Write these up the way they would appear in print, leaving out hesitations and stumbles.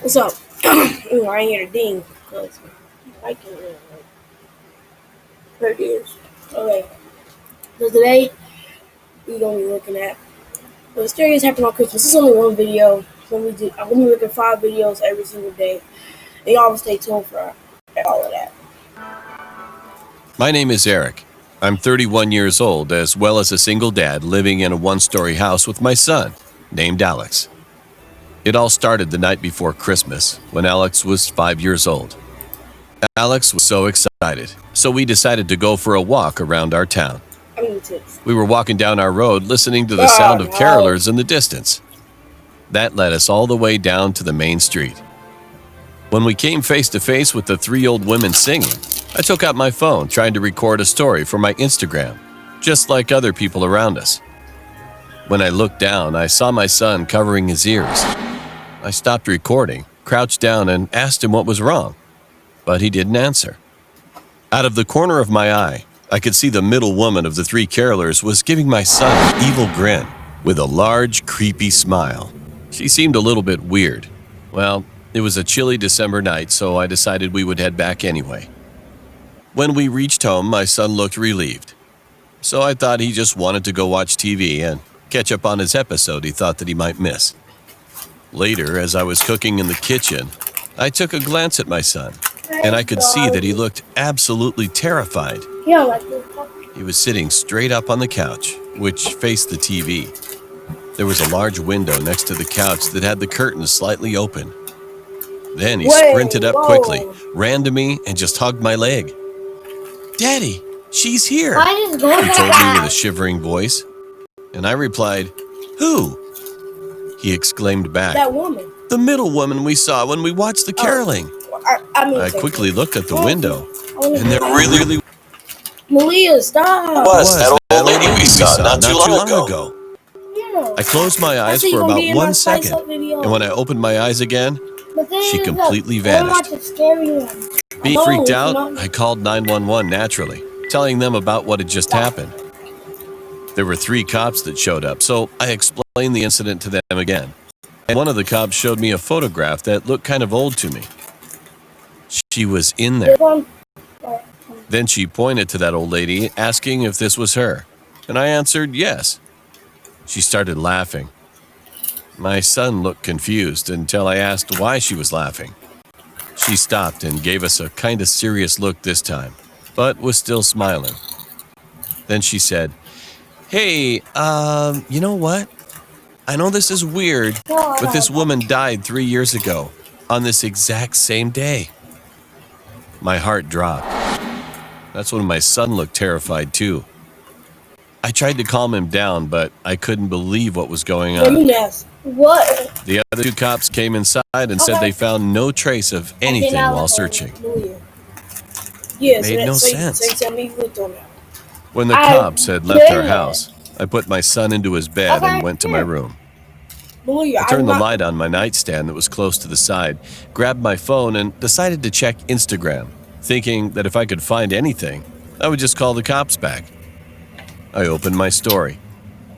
What's up? I ain't here to ding because I can there it is. Okay, so today we're gonna be looking at what mysterious happened on Christmas. This is only one video. I'm gonna be looking at 5 videos every single day. And y'all stay tuned for all of that. My name is Eric. I'm 31 years old, as well as a single dad living in a one-story house with my son, named Alex. It all started the night before Christmas, when Alex was 5 years old. Alex was so excited, so we decided to go for a walk around our town. We were walking down our road, listening to the sound of carolers in the distance. That led us all the way down to the main street. When we came face to face with the 3 old women singing, I took out my phone trying to record a story for my Instagram, just like other people around us. When I looked down, I saw my son covering his ears. I stopped recording, crouched down, and asked him what was wrong, but he didn't answer. Out of the corner of my eye, I could see the middle woman of the 3 carolers was giving my son an evil grin with a large, creepy smile. She seemed a little bit weird. Well, it was a chilly December night, so I decided we would head back anyway. When we reached home, my son looked relieved. So I thought he just wanted to go watch TV and catch up on his episode he thought that he might miss. Later, as I was cooking in the kitchen, I took a glance at my son, and I could see that he looked absolutely terrified. He was sitting straight up on the couch, which faced the TV. There was a large window next to the couch that had the curtains slightly open. Then he sprinted up quickly, ran to me, and just hugged my leg. "Daddy, she's here," he told me with a shivering voice. And I replied, "Who?" He exclaimed back, "That woman. "The middle woman we saw when we watched the caroling." I quickly looked at the window, and there really Malia, stop. was that old lady we saw not too long ago. I closed my eyes for about 1 second, and when I opened my eyes again, she completely vanished. Being freaked out, I called 911 naturally, telling them about what had just happened. There were 3 cops that showed up, so I explained the incident to them again. And one of the cops showed me a photograph that looked kind of old to me. She was in there. Then she pointed to that old lady, asking if this was her, and I answered yes. She started laughing. My son looked confused until I asked why she was laughing. She stopped and gave us a kind of serious look this time, but was still smiling. Then she said, "Hey, you know what? I know this is weird, but this woman died 3 years ago, on this exact same day." My heart dropped. That's when my son looked terrified too. I tried to calm him down, but I couldn't believe what was going on. What? The other 2 cops came inside and said they found no trace of anything while searching. It made no sense. When the cops had left our house, I put my son into his bed and went to my room. I turned the light on my nightstand that was close to the side, grabbed my phone, and decided to check Instagram, thinking that if I could find anything, I would just call the cops back. I opened my story,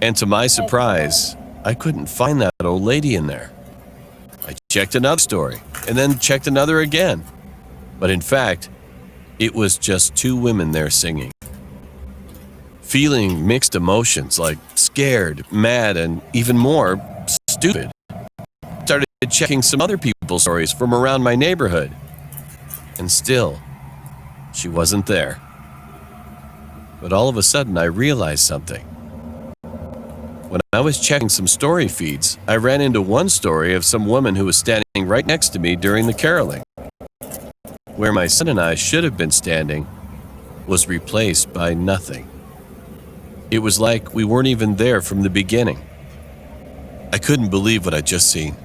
and to my surprise, I couldn't find that old lady in there. I checked another story, and then checked another again. But in fact, it was just 2 women there singing. Feeling mixed emotions like scared, mad, and even more stupid. Started checking some other people's stories from around my neighborhood. And still, she wasn't there. But all of a sudden, I realized something. When I was checking some story feeds, I ran into one story of some woman who was standing right next to me during the caroling. Where my son and I should have been standing was replaced by nothing. It was like we weren't even there from the beginning. I couldn't believe what I'd just seen.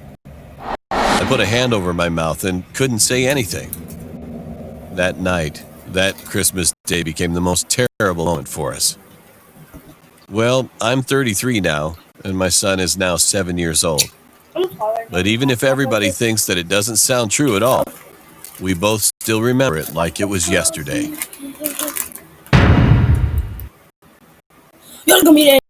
I put a hand over my mouth and couldn't say anything. That night, that Christmas day became the most terrible moment for us. Well, I'm 33 now, and my son is now 7 years old. But even if everybody thinks that it doesn't sound true at all, we both still remember it like it was yesterday. You're gonna be there.